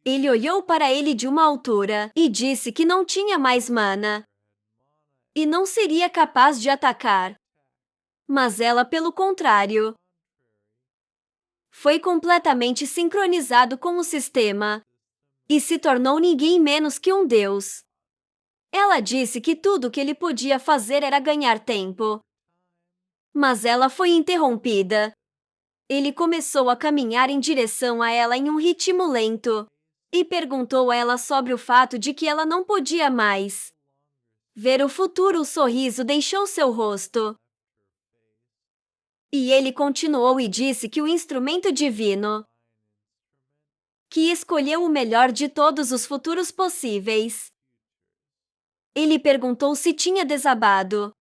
Ele olhou para ele de uma altura e disse que não tinha mais mana e não seria capaz de atacar. Mas ela, pelo contrário, foi completamente sincronizado com o sistema e se tornou ninguém menos que um deus. Ela disse que tudo que ele podia fazer era ganhar tempo. Mas ela foi interrompida. Ele começou a caminhar em direção a ela em um ritmo lento e perguntou a ela sobre o fato de que ela não podia mais ver o futuro. O sorriso deixou seu rosto. E ele continuou e disse que o instrumento divino que escolheu o melhor de todos os futuros possíveis. Ele perguntou se tinha desabado.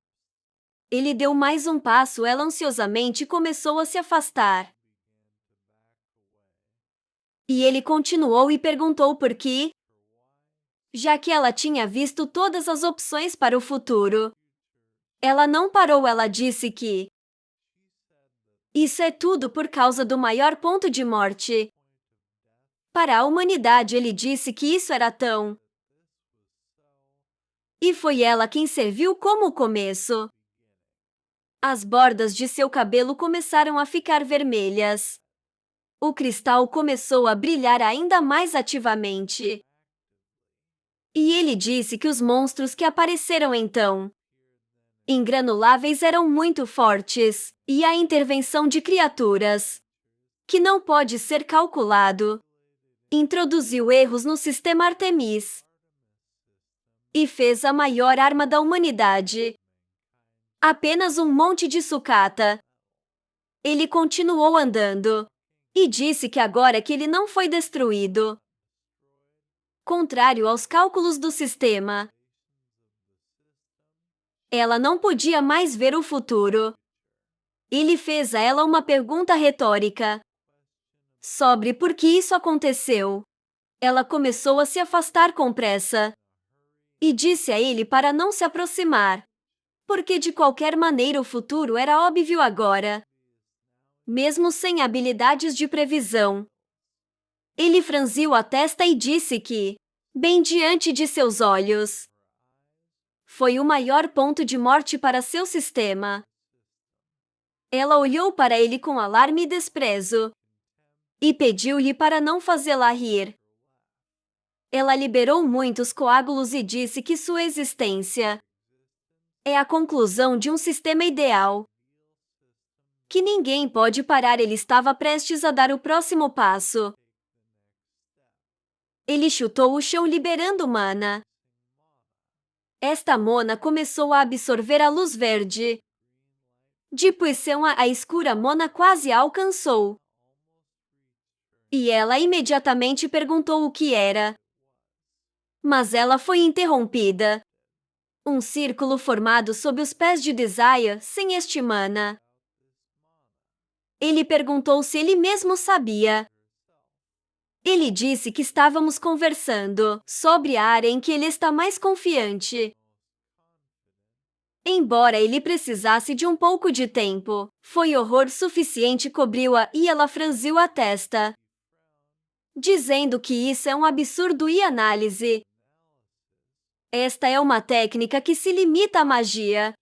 Ele deu mais um passo. Ela ansiosamente começou a se afastar. E ele continuou e perguntou por quê, já que ela tinha visto todas as opções para o futuro. Ela não parou. Ela disse que isso é tudo por causa do maior ponto de morte para a humanidade. Ele disse que isso era tão. E foi ela quem serviu como o começo. As bordas de seu cabelo começaram a ficar vermelhas. O cristal começou a brilhar ainda mais ativamente. E ele disse que os monstros que apareceram então, ingranuláveis, eram muito fortes, e a intervenção de criaturas, que não pode ser calculado, introduziu erros no sistema Artemis e fez a maior arma da humanidade apenas um monte de sucata. Ele continuou andando e disse que agora que ele não foi destruído, contrário aos cálculos do sistema, ela não podia mais ver o futuro. Ele fez a ela uma pergunta retórica sobre por que isso aconteceu. Ela começou a se afastar com pressa e disse a ele para não se aproximar, porque de qualquer maneira o futuro era óbvio agora, mesmo sem habilidades de previsão. Ele franziu a testa e disse que, bem diante de seus olhos, foi o maior ponto de morte para seu sistema. Ela olhou para ele com alarme e desprezo e pediu-lhe para não fazê-la rir. Ela liberou muitos coágulos e disse que sua existência é a conclusão de um sistema ideal, que ninguém pode parar. Ele estava prestes a dar o próximo passo. Ele chutou o chão, liberando mana. Esta mona começou a absorver a luz verde. Depois a escura mona quase a alcançou. E ela imediatamente perguntou o que era. Mas ela foi interrompida. Um círculo formado sob os pés de Desire, sem este mana. Ele perguntou se ele mesmo sabia. Ele disse que estávamos conversando sobre a área em que ele está mais confiante. Embora ele precisasse de um pouco de tempo, foi horror suficiente cobriu-a e ela franziu a testa, dizendo que isso é um absurdo e análise. Esta é uma técnica que se limita à magia.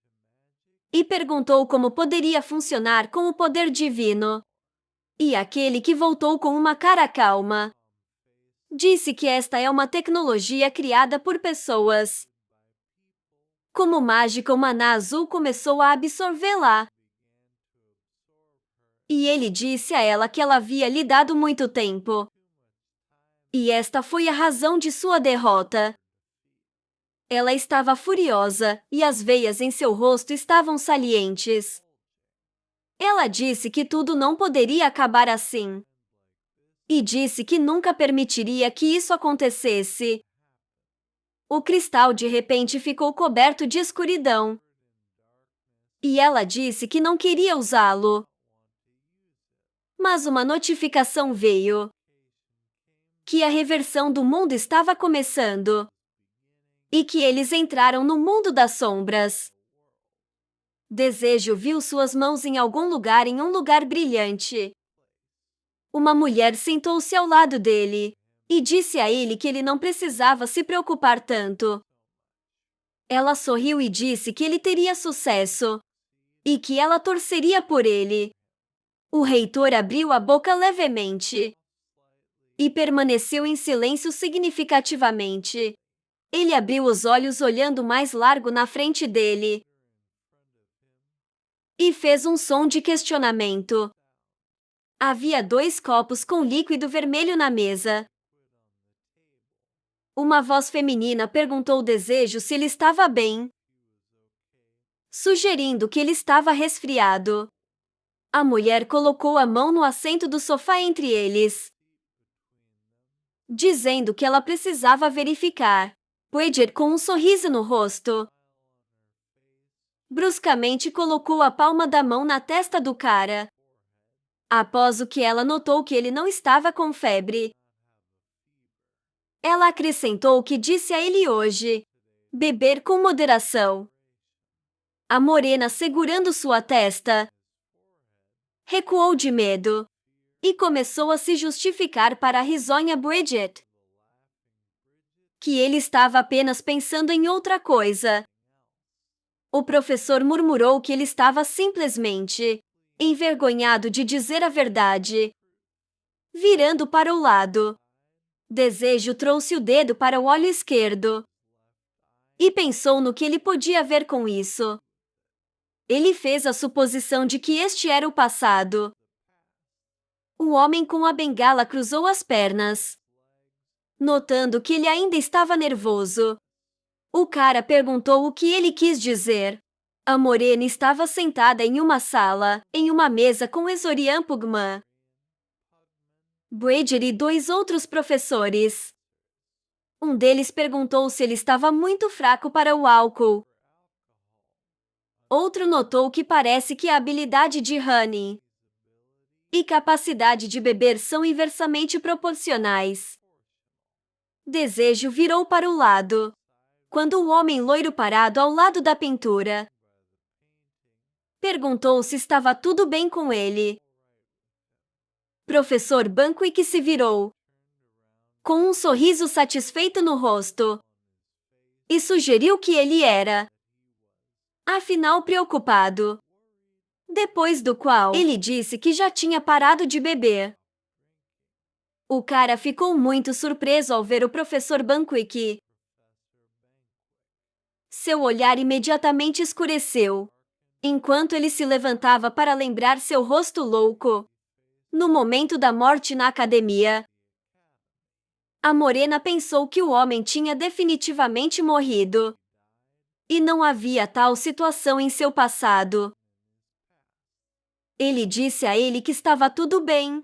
E perguntou como poderia funcionar com o poder divino. E aquele que voltou com uma cara calma disse que esta é uma tecnologia criada por pessoas. Como mágica, o maná azul começou a absorvê-la. E ele disse a ela que ela havia lhe dado muito tempo. E esta foi a razão de sua derrota. Ela estava furiosa e as veias em seu rosto estavam salientes. Ela disse que tudo não poderia acabar assim. E disse que nunca permitiria que isso acontecesse. O cristal de repente ficou coberto de escuridão. E ela disse que não queria usá-lo. Mas uma notificação veio que a reversão do mundo estava começando e que eles entraram no mundo das sombras. Desejo viu suas mãos em algum lugar, em um lugar brilhante. Uma mulher sentou-se ao lado dele e disse a ele que ele não precisava se preocupar tanto. Ela sorriu e disse que ele teria sucesso e que ela torceria por ele. O reitor abriu a boca levemente e permaneceu em silêncio significativamente. Ele abriu os olhos olhando mais largo na frente dele e fez um som de questionamento. Havia 2 copos com líquido vermelho na mesa. Uma voz feminina perguntou ao Desejo se ele estava bem, sugerindo que ele estava resfriado. A mulher colocou a mão no assento do sofá entre eles, dizendo que ela precisava verificar. Bridget, com um sorriso no rosto, bruscamente colocou a palma da mão na testa do cara, após o que ela notou que ele não estava com febre. Ela acrescentou que disse a ele hoje: beber com moderação. A morena, segurando sua testa, recuou de medo e começou a se justificar para a risonha Bridget, que ele estava apenas pensando em outra coisa. O professor murmurou que ele estava simplesmente envergonhado de dizer a verdade. Virando para o lado, Desejo trouxe o dedo para o olho esquerdo e pensou no que ele podia ver com isso. Ele fez a suposição de que este era o passado. O homem com a bengala cruzou as pernas, notando que ele ainda estava nervoso. O cara perguntou o que ele quis dizer. A morena estava sentada em uma sala, em uma mesa com Exorian Pugman, Bridget e 2 outros professores. Um deles perguntou se ele estava muito fraco para o álcool. Outro notou que parece que a habilidade de Honey e capacidade de beber são inversamente proporcionais. Desejo virou para o lado, quando o homem loiro parado ao lado da pintura perguntou se estava tudo bem com ele. Professor Banquick se virou, com um sorriso satisfeito no rosto, e sugeriu que ele era, afinal, preocupado. Depois do qual, ele disse que já tinha parado de beber. O cara ficou muito surpreso ao ver o professor Banquick. Seu olhar imediatamente escureceu, enquanto ele se levantava para lembrar seu rosto louco no momento da morte na academia. A morena pensou que o homem tinha definitivamente morrido e não havia tal situação em seu passado. Ele disse a ele que estava tudo bem.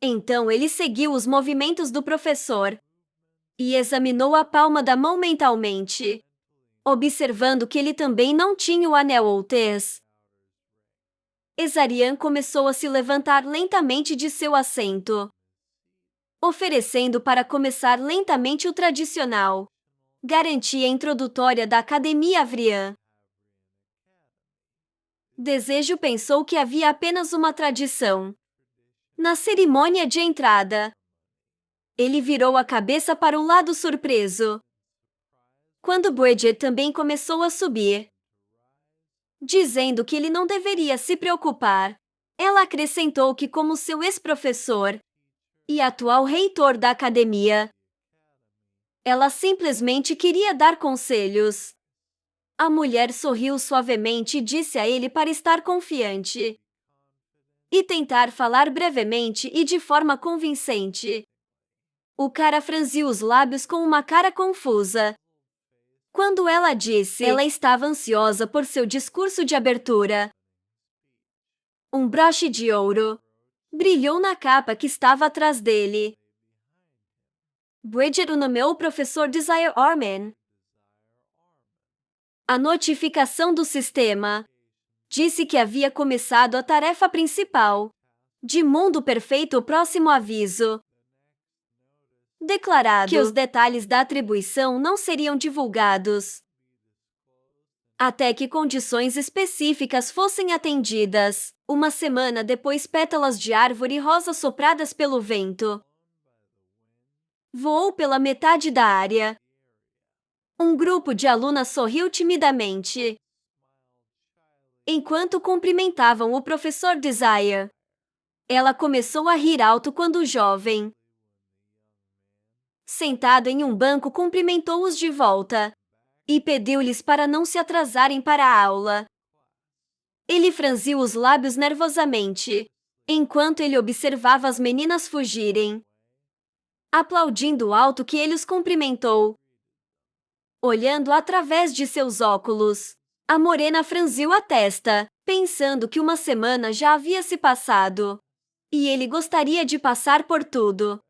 Então ele seguiu os movimentos do professor e examinou a palma da mão mentalmente, observando que ele também não tinha o anel ou tez. Exarian começou a se levantar lentamente de seu assento, oferecendo para começar lentamente o tradicional garantia introdutória da Academia Avrian. Desejo pensou que havia apenas uma tradição na cerimônia de entrada. Ele virou a cabeça para o lado surpreso, quando Bridget também começou a subir, dizendo que ele não deveria se preocupar. Ela acrescentou que, como seu ex-professor e atual reitor da academia, ela simplesmente queria dar conselhos. A mulher sorriu suavemente e disse a ele para estar confiante e tentar falar brevemente e de forma convincente. O cara franziu os lábios com uma cara confusa quando ela disse ela estava ansiosa por seu discurso de abertura. Um broche de ouro brilhou na capa que estava atrás dele. Bridget o nomeou professor Desire Orman. A notificação do sistema disse que havia começado a tarefa principal de Mundo Perfeito. O próximo aviso declarado que os detalhes da atribuição não seriam divulgados até que condições específicas fossem atendidas. Uma semana depois, pétalas de árvore rosa sopradas pelo vento Voou pela metade da área. Um grupo de alunas sorriu timidamente enquanto cumprimentavam o professor Desire. Ela começou a rir alto quando o jovem, sentado em um banco, cumprimentou-os de volta e pediu-lhes para não se atrasarem para a aula. Ele franziu os lábios nervosamente enquanto ele observava as meninas fugirem, aplaudindo alto que ele os cumprimentou. Olhando através de seus óculos, a morena franziu a testa, pensando que uma semana já havia se passado e ele gostaria de passar por tudo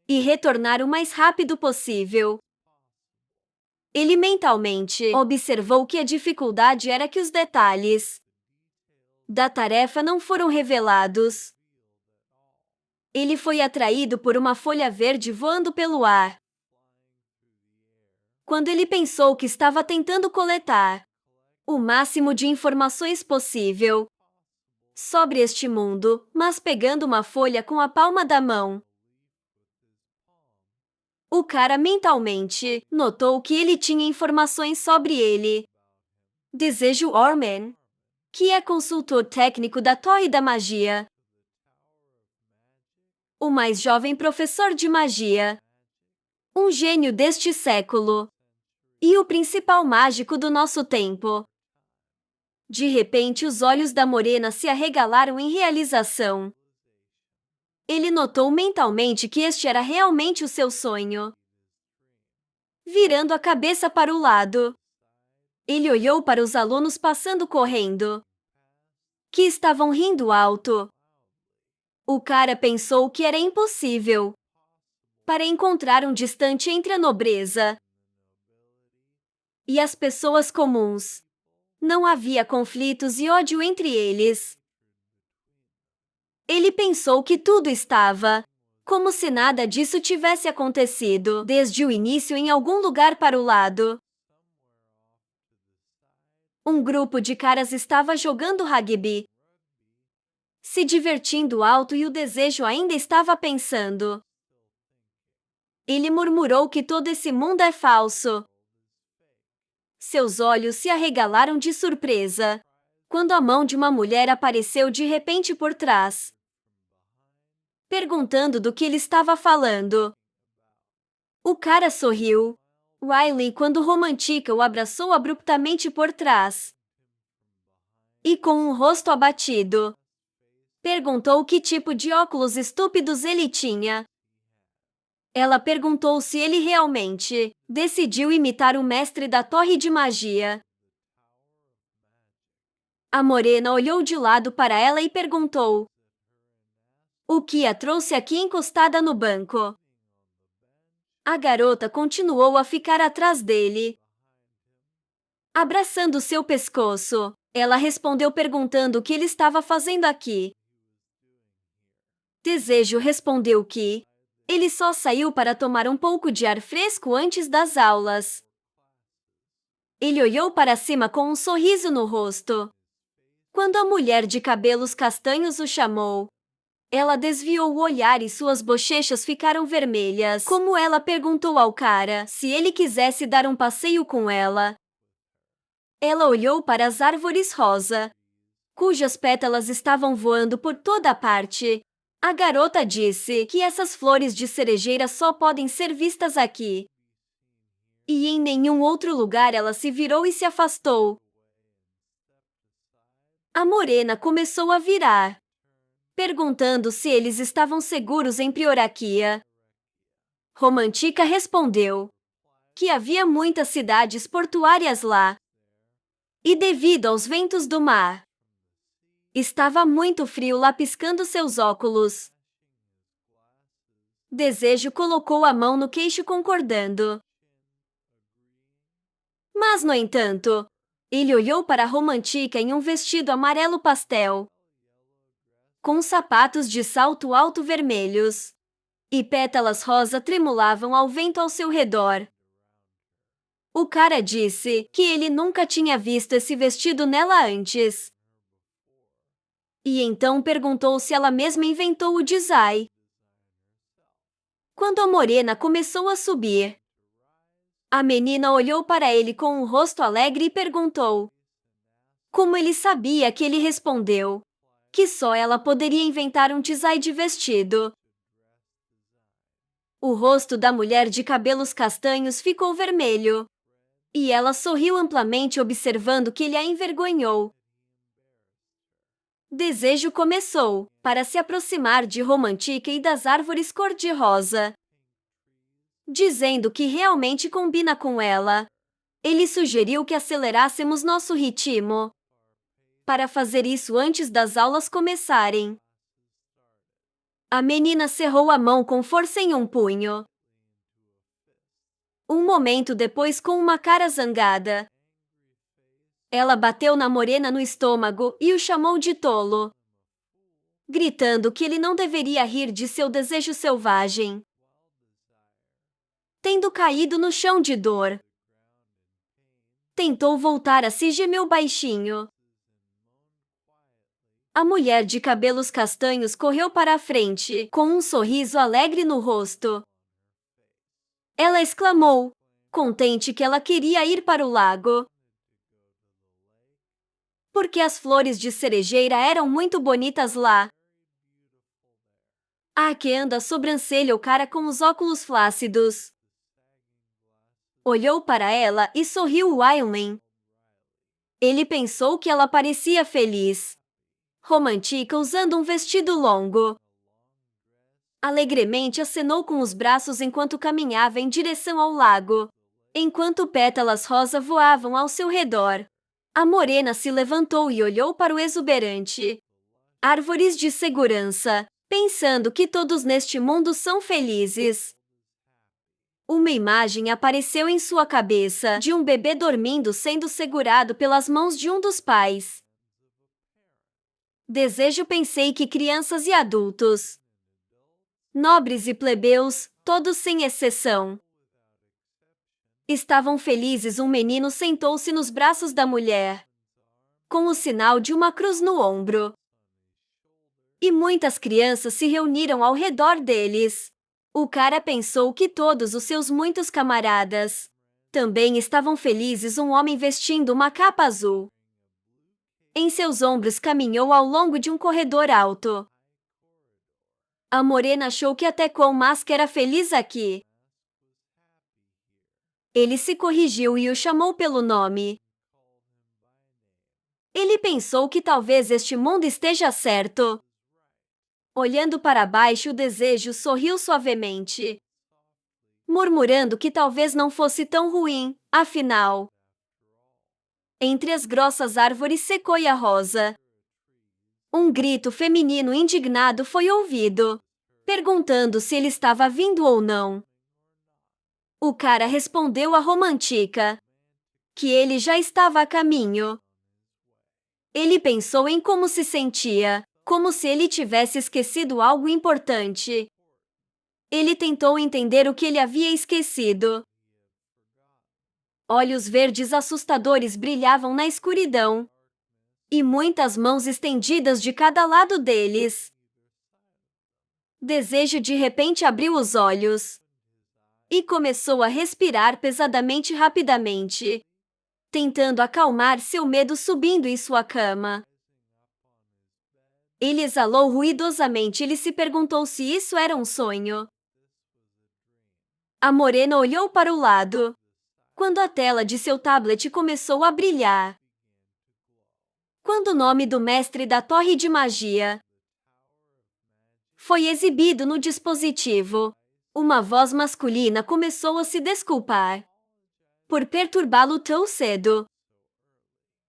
e retornar o mais rápido possível. Ele mentalmente observou que a dificuldade era que os detalhes da tarefa não foram revelados. Ele foi atraído por uma folha verde voando pelo ar. Quando ele pensou que estava tentando coletar o máximo de informações possível sobre este mundo, mas pegando uma folha com a palma da mão, o cara mentalmente notou que ele tinha informações sobre ele. Desejo Orman, que é consultor técnico da Torre da Magia, o mais jovem professor de magia, um gênio deste século e o principal mágico do nosso tempo. De repente, os olhos da morena se arregalaram em realização. Ele notou mentalmente que este era realmente o seu sonho. Virando a cabeça para o lado, ele olhou para os alunos passando correndo, que estavam rindo alto. O cara pensou que era impossível para encontrar um distante entre a nobreza e as pessoas comuns. Não havia conflitos e ódio entre eles. Ele pensou que tudo estava como se nada disso tivesse acontecido desde o início em algum lugar para o lado. Um grupo de caras estava jogando rugby, se divertindo alto, e o desejo ainda estava pensando. Ele murmurou que todo esse mundo é falso. Seus olhos se arregalaram de surpresa quando a mão de uma mulher apareceu de repente por trás, perguntando do que ele estava falando. O cara sorriu. Riley, quando Romantica o abraçou abruptamente por trás e com um rosto abatido, perguntou que tipo de óculos estúpidos ele tinha. Ela perguntou se ele realmente decidiu imitar o mestre da Torre de Magia. A morena olhou de lado para ela e perguntou o que a trouxe aqui encostada no banco. A garota continuou a ficar atrás dele, abraçando seu pescoço. Ela respondeu perguntando o que ele estava fazendo aqui. Desejo respondeu que ele só saiu para tomar um pouco de ar fresco antes das aulas. Ele olhou para cima com um sorriso no rosto. Quando a mulher de cabelos castanhos o chamou, ela desviou o olhar e suas bochechas ficaram vermelhas, como ela perguntou ao cara se ele quisesse dar um passeio com ela. Ela olhou para as árvores rosa, cujas pétalas estavam voando por toda parte. A garota disse que essas flores de cerejeira só podem ser vistas aqui. E em nenhum outro lugar. Ela se virou e se afastou. A morena começou a virar, perguntando se eles estavam seguros em Prioraquia. Romantica respondeu que havia muitas cidades portuárias lá. E devido aos ventos do mar, estava muito frio lá, piscando seus óculos. Desejo colocou a mão no queixo concordando. Mas, no entanto, ele olhou para a Romantica em um vestido amarelo pastel, com sapatos de salto alto vermelhos, e pétalas rosa tremulavam ao vento ao seu redor. O cara disse que ele nunca tinha visto esse vestido nela antes. E então perguntou se ela mesma inventou o design. Quando a morena começou a subir, a menina olhou para ele com um rosto alegre e perguntou como ele sabia que ele respondeu que só ela poderia inventar um design de vestido. O rosto da mulher de cabelos castanhos ficou vermelho, e ela sorriu amplamente observando que ele a envergonhou. Desejo começou, para se aproximar de Romantica e das árvores cor-de-rosa, dizendo que realmente combina com ela. Ele sugeriu que acelerássemos nosso ritmo para fazer isso antes das aulas começarem. A menina cerrou a mão com força em um punho. Um momento depois, com uma cara zangada, ela bateu na morena no estômago e o chamou de tolo, gritando que ele não deveria rir de seu desejo selvagem. Tendo caído no chão de dor, tentou voltar a si e gemeu baixinho. A mulher de cabelos castanhos correu para a frente, com um sorriso alegre no rosto. Ela exclamou, contente que ela queria ir para o lago, porque as flores de cerejeira eram muito bonitas lá. Arqueando a sobrancelha, o cara com os óculos flácidos olhou para ela e sorriu wildly. Ele pensou que ela parecia feliz. Romantica usando um vestido longo. Alegremente acenou com os braços enquanto caminhava em direção ao lago, enquanto pétalas rosa voavam ao seu redor. A morena se levantou e olhou para o exuberante árvores de segurança, pensando que todos neste mundo são felizes. Uma imagem apareceu em sua cabeça de um bebê dormindo sendo segurado pelas mãos de um dos pais. Pensei que crianças e adultos, nobres e plebeus, todos sem exceção, estavam felizes. Um menino sentou-se nos braços da mulher, com o sinal de uma cruz no ombro. E muitas crianças se reuniram ao redor deles. O cara pensou que todos os seus muitos camaradas também estavam felizes. Um homem vestindo uma capa azul em seus ombros caminhou ao longo de um corredor alto. A morena achou que até com máscara feliz aqui. Ele se corrigiu e o chamou pelo nome. Ele pensou que talvez este mundo esteja certo. Olhando para baixo, o desejo sorriu suavemente, murmurando que talvez não fosse tão ruim, afinal. Entre as grossas árvores sequoia rosa, um grito feminino indignado foi ouvido, perguntando se ele estava vindo ou não. O cara respondeu a Romantica que ele já estava a caminho. Ele pensou em como se sentia, como se ele tivesse esquecido algo importante. Ele tentou entender o que ele havia esquecido. Olhos verdes assustadores brilhavam na escuridão, e muitas mãos estendidas de cada lado deles. Desejo de repente abriu os olhos e começou a respirar pesadamente rapidamente, tentando acalmar seu medo subindo em sua cama. Ele exalou ruidosamente. Ele se perguntou se isso era um sonho. A morena olhou para o lado, quando a tela de seu tablet começou a brilhar. Quando o nome do mestre da Torre de Magia foi exibido no dispositivo, uma voz masculina começou a se desculpar por perturbá-lo tão cedo.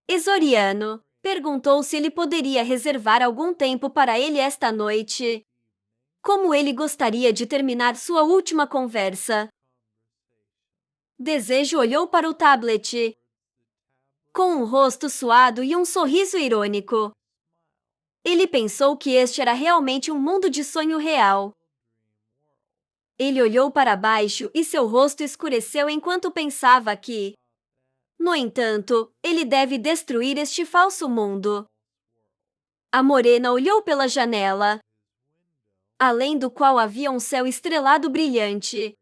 Exoriano perguntou se ele poderia reservar algum tempo para ele esta noite. Como ele gostaria de terminar sua última conversa. Desejo olhou para o tablet, com um rosto suado e um sorriso irônico. Ele pensou que este era realmente um mundo de sonho real. Ele olhou para baixo e seu rosto escureceu enquanto pensava que, no entanto, ele deve destruir este falso mundo. A morena olhou pela janela. além do qual havia um céu estrelado brilhante.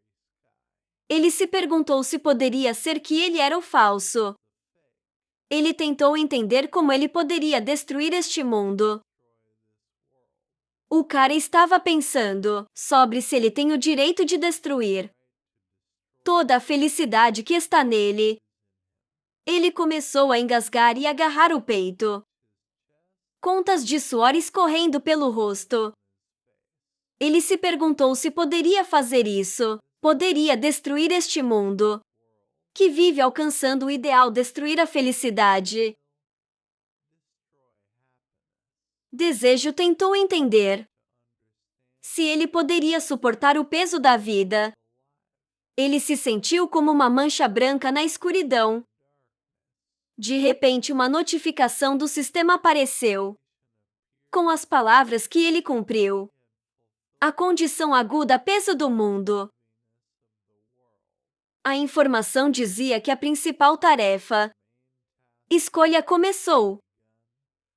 Ele se perguntou se poderia ser que ele era o falso. Ele tentou entender como ele poderia destruir este mundo. O cara estava pensando sobre se ele tem o direito de destruir toda a felicidade que está nele. Ele começou a engasgar e agarrar o peito. Contas de suor escorrendo pelo rosto. Ele se perguntou se poderia fazer isso. Poderia destruir este mundo que vive alcançando o ideal, destruir a felicidade. Desejo tentou entender se ele poderia suportar o peso da vida. Ele se sentiu como uma mancha branca na escuridão. De repente, uma notificação do sistema apareceu, com as palavras que ele cumpriu. A condição aguda peso do mundo. A informação dizia que a principal tarefa, escolha, começou.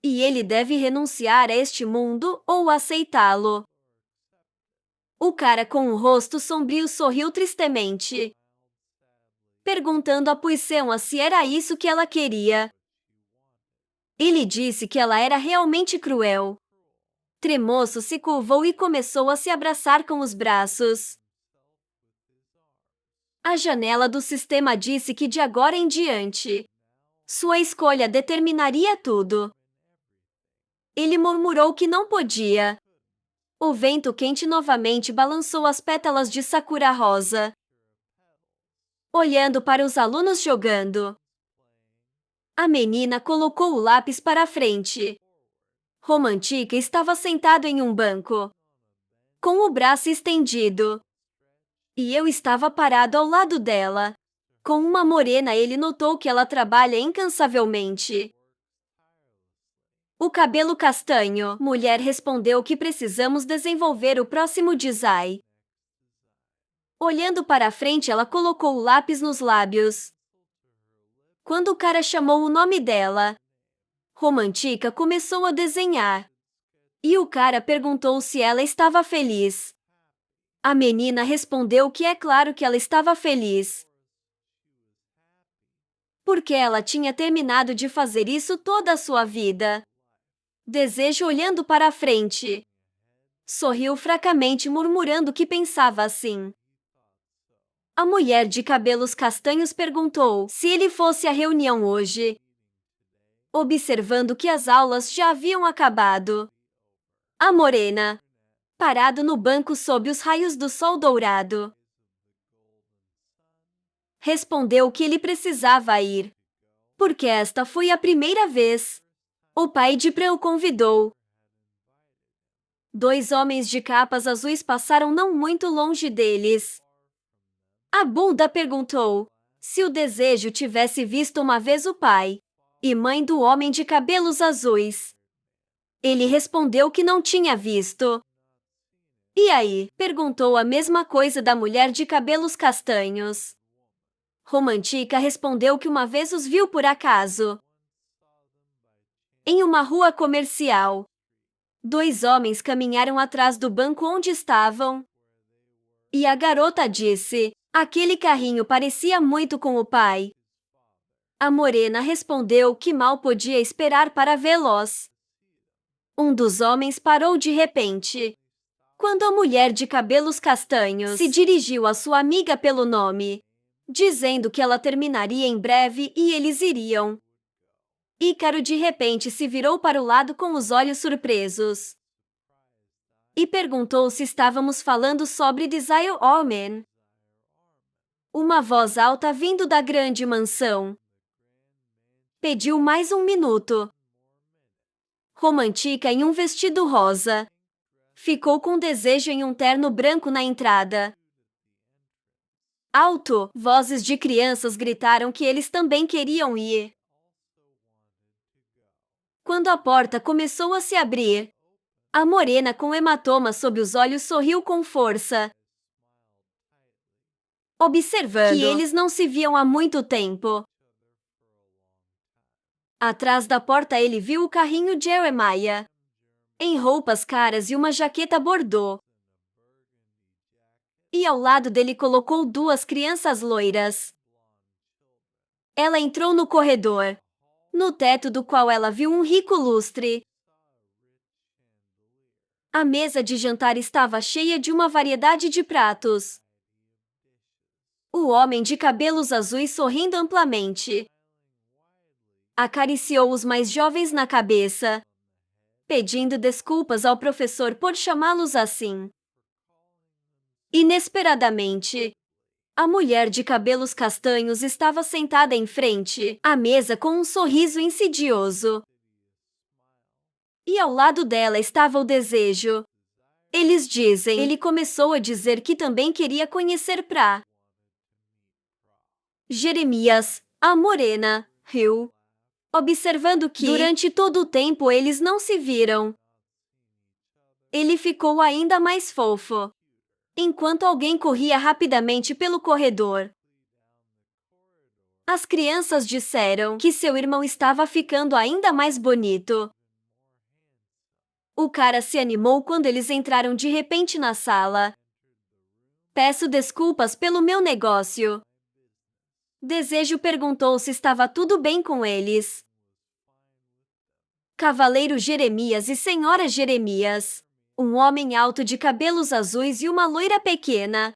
E ele deve renunciar a este mundo ou aceitá-lo. O cara com o rosto sombrio sorriu tristemente, perguntando a Puiseon se era isso que ela queria. Ele disse que ela era realmente cruel. Tremoço se curvou e começou a se abraçar com os braços. A janela do sistema disse que de agora em diante, sua escolha determinaria tudo. Ele murmurou que não podia. O vento quente novamente balançou as pétalas de sakura rosa, olhando para os alunos jogando. A menina colocou o lápis para a frente. Romantica estava sentado em um banco, com o braço estendido. E eu estava parado ao lado dela. Com uma morena, ele notou que ela trabalha incansavelmente. O cabelo castanho. Mulher respondeu que precisamos desenvolver o próximo design. Olhando para a frente, ela colocou o lápis nos lábios. Quando o cara chamou o nome dela, Romantica começou a desenhar. E o cara perguntou se ela estava feliz. A menina respondeu que é claro que ela estava feliz, porque ela tinha terminado de fazer isso toda a sua vida. Desejo olhando para a frente. Sorriu fracamente, murmurando que pensava assim. A mulher de cabelos castanhos perguntou se ele fosse à reunião hoje, observando que as aulas já haviam acabado. A morena, parado no banco sob os raios do sol dourado, respondeu que ele precisava ir, porque esta foi a primeira vez. O pai de Pran o convidou. Dois homens de capas azuis passaram não muito longe deles. A Buda perguntou se o desejo tivesse visto uma vez o pai e mãe do homem de cabelos azuis. Ele respondeu que não tinha visto. E aí? Perguntou a mesma coisa da mulher de cabelos castanhos. Romantica respondeu que uma vez os viu por acaso, em uma rua comercial. Dois homens caminharam atrás do banco onde estavam. E a garota disse: aquele carrinho parecia muito com o pai. A morena respondeu que mal podia esperar para vê-los. Um dos homens parou de repente, quando a mulher de cabelos castanhos se dirigiu à sua amiga pelo nome, dizendo que ela terminaria em breve e eles iriam. Ícaro de repente se virou para o lado com os olhos surpresos e perguntou se estávamos falando sobre Desire Omen. Uma voz alta vindo da grande mansão pediu mais um minuto. Romantica em um vestido rosa ficou com desejo em um terno branco na entrada. Alto, vozes de crianças gritaram que eles também queriam ir. Quando a porta começou a se abrir, a morena com hematoma sob os olhos sorriu com força, observando que eles não se viam há muito tempo. Atrás da porta ele viu o carrinho de Jeremiah, em roupas caras e uma jaqueta bordô. e ao lado dele colocou duas crianças loiras. Ela entrou no corredor, no teto do qual ela viu um rico lustre. A mesa de jantar estava cheia de uma variedade de pratos. O homem de cabelos azuis sorrindo amplamente acariciou os mais jovens na cabeça, pedindo desculpas ao professor por chamá-los assim. Inesperadamente, a mulher de cabelos castanhos estava sentada em frente à mesa com um sorriso insidioso. E ao lado dela estava o desejo. Eles dizem, ele começou a dizer que também queria conhecer Pra. Jeremias, a morena, riu, observando que, durante todo o tempo, eles não se viram. Ele ficou ainda mais fofo, enquanto alguém corria rapidamente pelo corredor. As crianças disseram que seu irmão estava ficando ainda mais bonito. O cara se animou quando eles entraram de repente na sala. Peço desculpas pelo meu negócio. Desejo perguntou se estava tudo bem com eles. Cavaleiro Jeremias e Senhora Jeremias, um homem alto de cabelos azuis e uma loira pequena,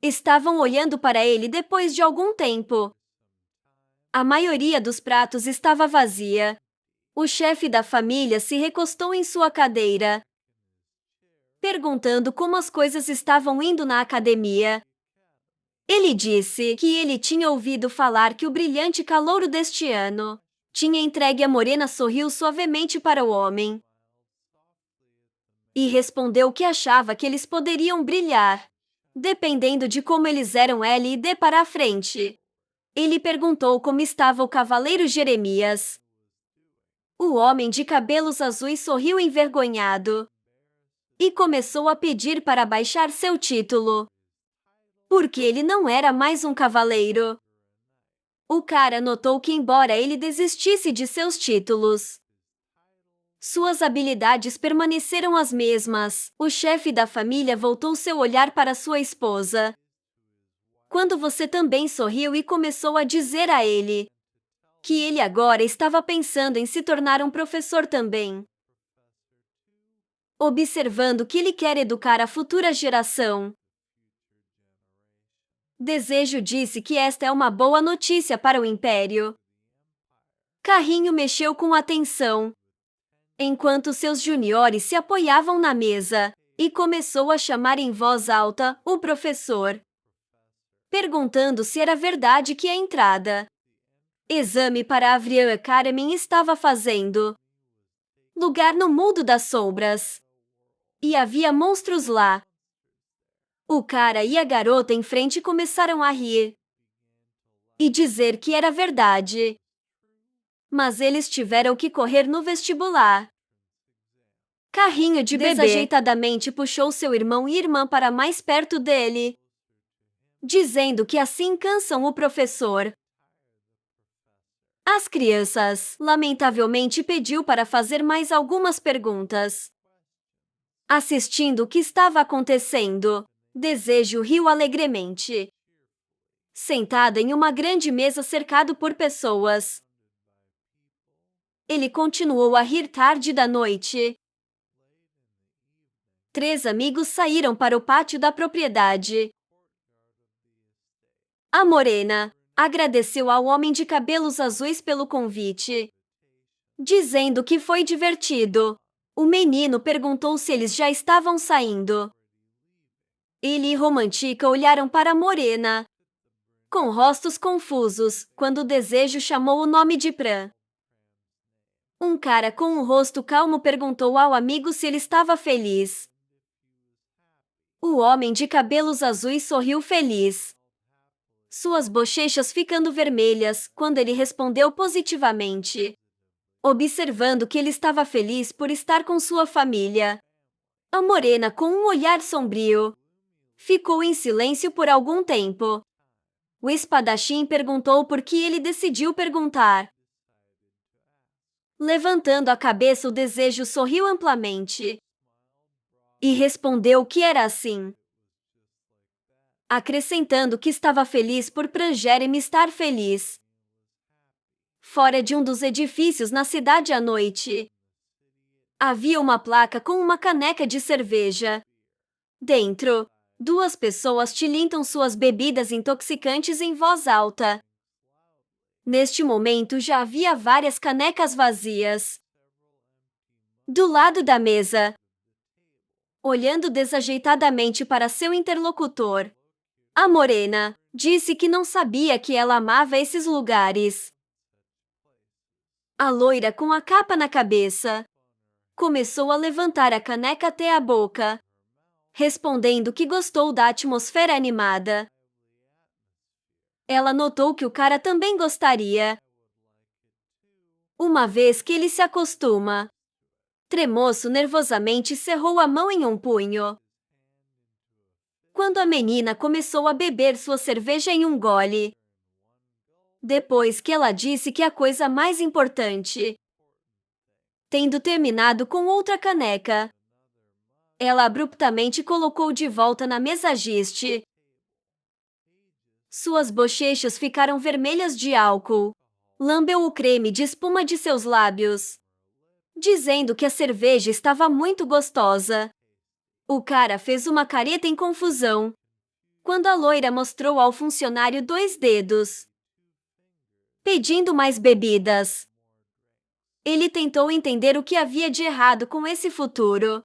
estavam olhando para ele depois de algum tempo. A maioria dos pratos estava vazia. O chefe da família se recostou em sua cadeira, perguntando como as coisas estavam indo na academia. Ele disse que ele tinha ouvido falar que o brilhante calouro deste ano tinha entregue a morena. Sorriu suavemente para o homem e respondeu que achava que eles poderiam brilhar, dependendo de como eles eram L e D para a frente. Ele perguntou como estava o cavaleiro Jeremias. O homem de cabelos azuis sorriu envergonhado e começou a pedir para baixar seu título, porque ele não era mais um cavaleiro. O cara notou que, embora ele desistisse de seus títulos, suas habilidades permaneceram as mesmas. O chefe da família voltou seu olhar para sua esposa, quando você também sorriu e começou a dizer a ele que ele agora estava pensando em se tornar um professor também, observando que ele quer educar a futura geração. Desejo disse que esta é uma boa notícia para o Império. Carrinho mexeu com atenção, enquanto seus juniores se apoiavam na mesa, e começou a chamar em voz alta o professor, perguntando se era verdade que a entrada exame para Avrian Academy estava fazendo lugar no mundo das sombras, e havia monstros lá. O cara e a garota em frente começaram a rir e dizer que era verdade. Mas eles tiveram que correr no vestibular. Carrinho de bebê desajeitadamente puxou seu irmão e irmã para mais perto dele, dizendo que assim cansam o professor. As crianças, lamentavelmente, pediu para fazer mais algumas perguntas. Assistindo o que estava acontecendo, Desejo riu alegremente, sentada em uma grande mesa cercado por pessoas. Ele continuou a rir tarde da noite. 3 amigos saíram para o pátio da propriedade. A morena agradeceu ao homem de cabelos azuis pelo convite, dizendo que foi divertido. O menino perguntou se eles já estavam saindo. Ele e Romantica olharam para a morena, com rostos confusos, quando o Desejo chamou o nome de Pran. Um cara com um rosto calmo perguntou ao amigo se ele estava feliz. O homem de cabelos azuis sorriu feliz, suas bochechas ficando vermelhas, quando ele respondeu positivamente, observando que ele estava feliz por estar com sua família. A morena, com um olhar sombrio, ficou em silêncio por algum tempo. O espadachim perguntou por que ele decidiu perguntar. Levantando a cabeça, o Desejo sorriu amplamente e respondeu que era assim. acrescentando que estava feliz por Jeremy estar feliz. Fora de um dos edifícios na cidade à noite, havia uma placa com uma caneca de cerveja. Dentro, duas pessoas tilintam suas bebidas intoxicantes em voz alta. Neste momento já havia várias canecas vazias do lado da mesa. Olhando desajeitadamente para seu interlocutor, a morena disse que não sabia que ela amava esses lugares. A loira, com a capa na cabeça, começou a levantar a caneca até a boca, respondendo que gostou da atmosfera animada. Ela notou que o cara também gostaria, uma vez que ele se acostuma. Tremoço nervosamente cerrou a mão em um punho. Quando a menina começou a beber sua cerveja em um gole, depois que ela disse que a coisa mais importante, tendo terminado com outra caneca, ela abruptamente colocou de volta na mesa giste. Suas bochechas ficaram vermelhas de álcool. Lambeu o creme de espuma de seus lábios, dizendo que a cerveja estava muito gostosa. O cara fez uma careta em confusão quando a loira mostrou ao funcionário 2 dedos, pedindo mais bebidas. Ele tentou entender o que havia de errado com esse futuro,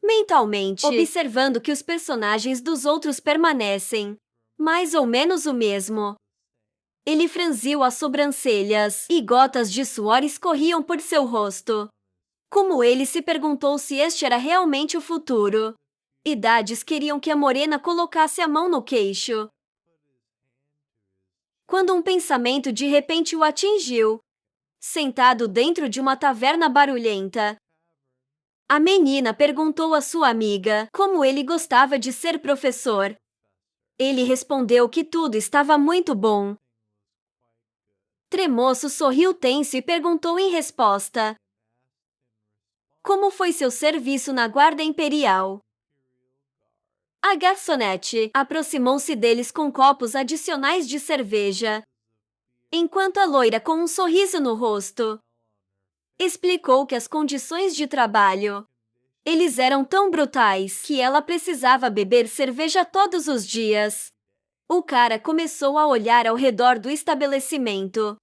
mentalmente, observando que os personagens dos outros permanecem mais ou menos o mesmo. Ele franziu as sobrancelhas e gotas de suor escorriam por seu rosto. Como ele se perguntou se este era realmente o futuro. Idades queriam que a morena colocasse a mão no queixo, quando um pensamento de repente o atingiu. Sentado dentro de uma taverna barulhenta, a menina perguntou à sua amiga como ele gostava de ser professor. Ele respondeu que tudo estava muito bom. Tremoço sorriu tenso e perguntou em resposta: como foi seu serviço na Guarda Imperial? A garçonete aproximou-se deles com copos adicionais de cerveja, enquanto a loira, com um sorriso no rosto, explicou que as condições de trabalho eles eram tão brutais que ela precisava beber cerveja todos os dias. O cara começou a olhar ao redor do estabelecimento,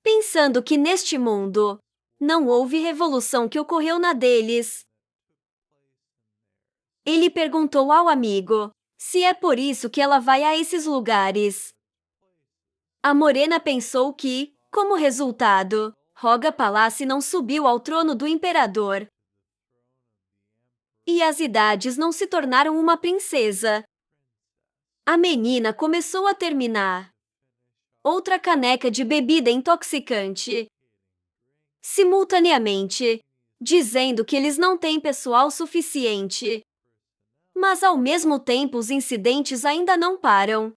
pensando que neste mundo não houve revolução que ocorreu na deles. Ele perguntou ao amigo se é por isso que ela vai a esses lugares. A morena pensou que, como resultado, Roga Palace não subiu ao trono do imperador. E as idades não se tornaram uma princesa. A menina começou a terminar outra caneca de bebida intoxicante, simultaneamente, dizendo que eles não têm pessoal suficiente. Mas ao mesmo tempo os incidentes ainda não param.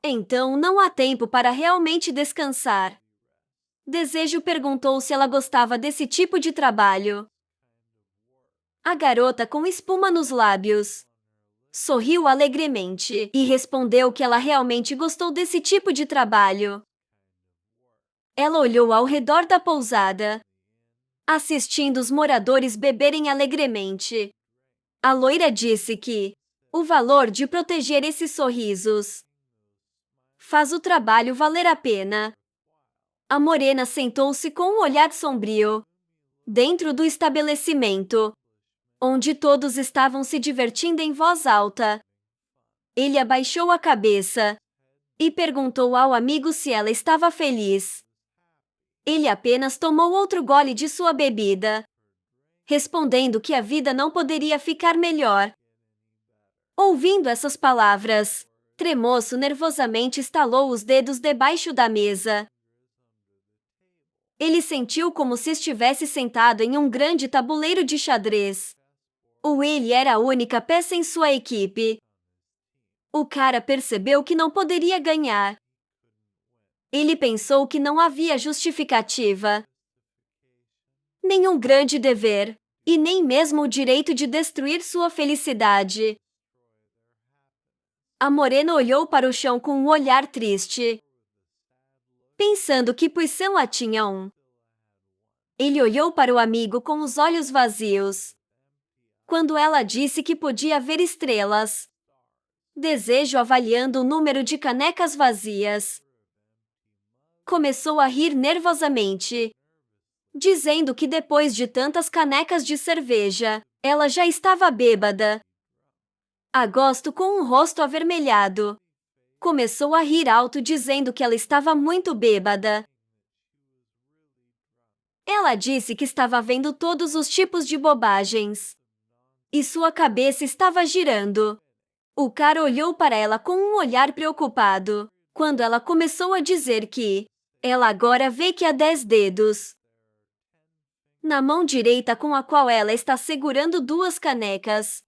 Então não há tempo para realmente descansar. Desejo perguntou se ela gostava desse tipo de trabalho. A garota, com espuma nos lábios, sorriu alegremente e respondeu que ela realmente gostou desse tipo de trabalho. Ela olhou ao redor da pousada, assistindo os moradores beberem alegremente. A loira disse que o valor de proteger esses sorrisos faz o trabalho valer a pena. A morena sentou-se com um olhar sombrio dentro do estabelecimento, onde todos estavam se divertindo em voz alta. Ele abaixou a cabeça e perguntou ao amigo se ela estava feliz. Ele apenas tomou outro gole de sua bebida, respondendo que a vida não poderia ficar melhor. Ouvindo essas palavras, Tremoço nervosamente estalou os dedos debaixo da mesa. Ele sentiu como se estivesse sentado em um grande tabuleiro de xadrez. Ele era a única peça em sua equipe. O cara percebeu que não poderia ganhar. Ele pensou que não havia justificativa, nenhum grande dever, e nem mesmo o direito de destruir sua felicidade. A morena olhou para o chão com um olhar triste, pensando que pois ela tinha um. Ele olhou para o amigo com os olhos vazios. Quando ela disse que podia ver estrelas, Desejo avaliando o número de canecas vazias. Começou a rir nervosamente, dizendo que depois de tantas canecas de cerveja, ela já estava bêbada. Agosto, com um rosto avermelhado, começou a rir alto dizendo que ela estava muito bêbada. Ela disse que estava vendo todos os tipos de bobagens, e sua cabeça estava girando. O cara olhou para ela com um olhar preocupado, quando ela começou a dizer que ela agora vê que há 10 dedos na mão direita com a qual ela está segurando 2 canecas.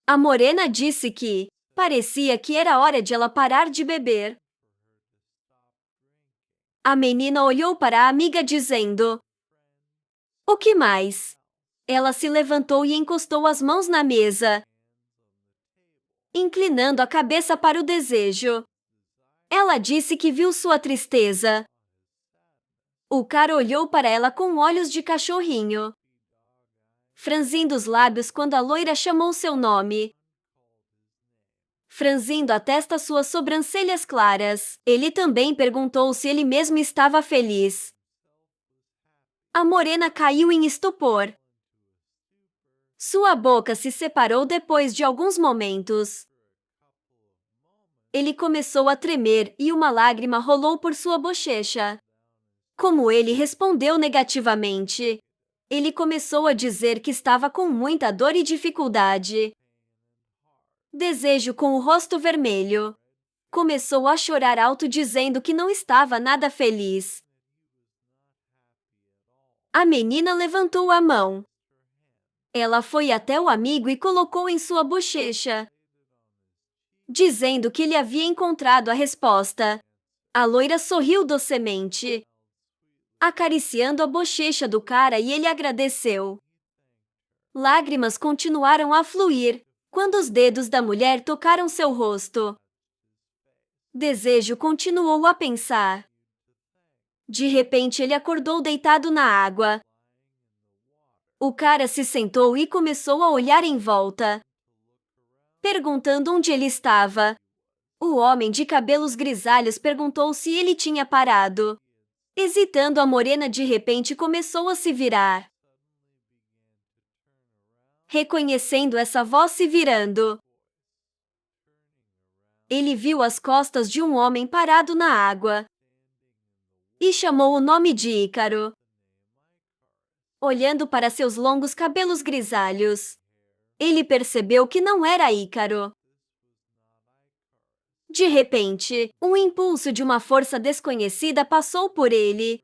A morena disse que parecia que era hora de ela parar de beber. A menina olhou para a amiga dizendo: "O que mais?" Ela se levantou e encostou as mãos na mesa, inclinando a cabeça para o desejo. Ela disse que viu sua tristeza. O cara olhou para ela com olhos de cachorrinho, franzindo os lábios quando a loira chamou seu nome. Franzindo a testa suas sobrancelhas claras, ele também perguntou se ele mesmo estava feliz. A morena caiu em estupor. Sua boca se separou depois de alguns momentos. Ele começou a tremer e uma lágrima rolou por sua bochecha. Como ele respondeu negativamente, ele começou a dizer que estava com muita dor e dificuldade. Desejo, com o rosto vermelho, começou a chorar alto dizendo que não estava nada feliz. A menina levantou a mão. Ela foi até o amigo e colocou em sua bochecha, dizendo que ele havia encontrado a resposta. A loira sorriu docemente, acariciando a bochecha do cara, e ele agradeceu. Lágrimas continuaram a fluir quando os dedos da mulher tocaram seu rosto. Desejo continuou a pensar. De repente ele acordou deitado na água. O cara se sentou e começou a olhar em volta, perguntando onde ele estava. O homem de cabelos grisalhos perguntou se ele tinha parado. Hesitando, a morena de repente começou a se virar. Reconhecendo essa voz se virando, ele viu as costas de um homem parado na água e chamou o nome de Ícaro. Olhando para seus longos cabelos grisalhos, ele percebeu que não era Ícaro. De repente, um impulso de uma força desconhecida passou por ele.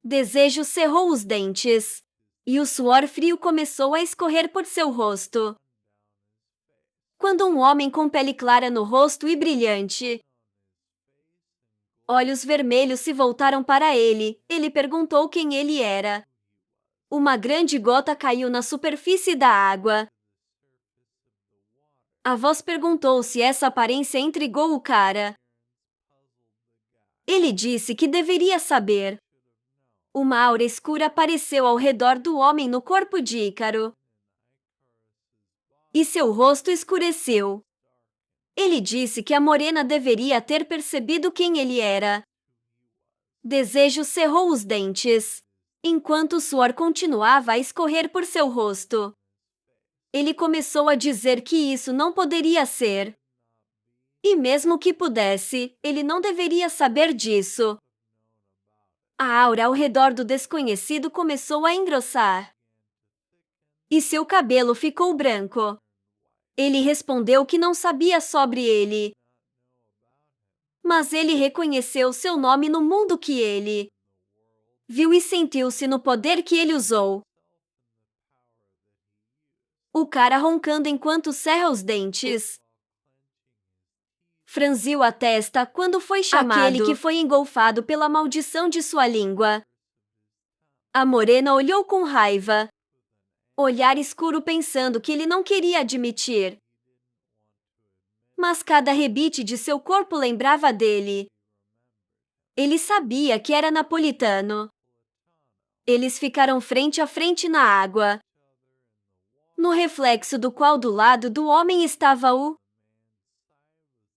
Desejo cerrou os dentes, e o suor frio começou a escorrer por seu rosto. Quando um homem com pele clara no rosto e brilhante, olhos vermelhos se voltaram para ele, ele perguntou quem ele era. Uma grande gota caiu na superfície da água. A voz perguntou se essa aparência intrigou o cara. Ele disse que deveria saber. Uma aura escura apareceu ao redor do homem no corpo de Ícaro, e seu rosto escureceu. Ele disse que a morena deveria ter percebido quem ele era. Desejo cerrou os dentes, enquanto o suor continuava a escorrer por seu rosto. Ele começou a dizer que isso não poderia ser. E mesmo que pudesse, ele não deveria saber disso. A aura ao redor do desconhecido começou a engrossar, e seu cabelo ficou branco. Ele respondeu que não sabia sobre ele, mas ele reconheceu seu nome no mundo que ele viu e sentiu-se no poder que ele usou. O cara, roncando enquanto cerra os dentes, franziu a testa quando foi chamado. Aquele que foi engolfado pela maldição de sua língua. A morena olhou com raiva. Olhar escuro pensando que ele não queria admitir. Mas cada rebite de seu corpo lembrava dele. Ele sabia que era napolitano. Eles ficaram frente a frente na água, no reflexo do qual do lado do homem estava o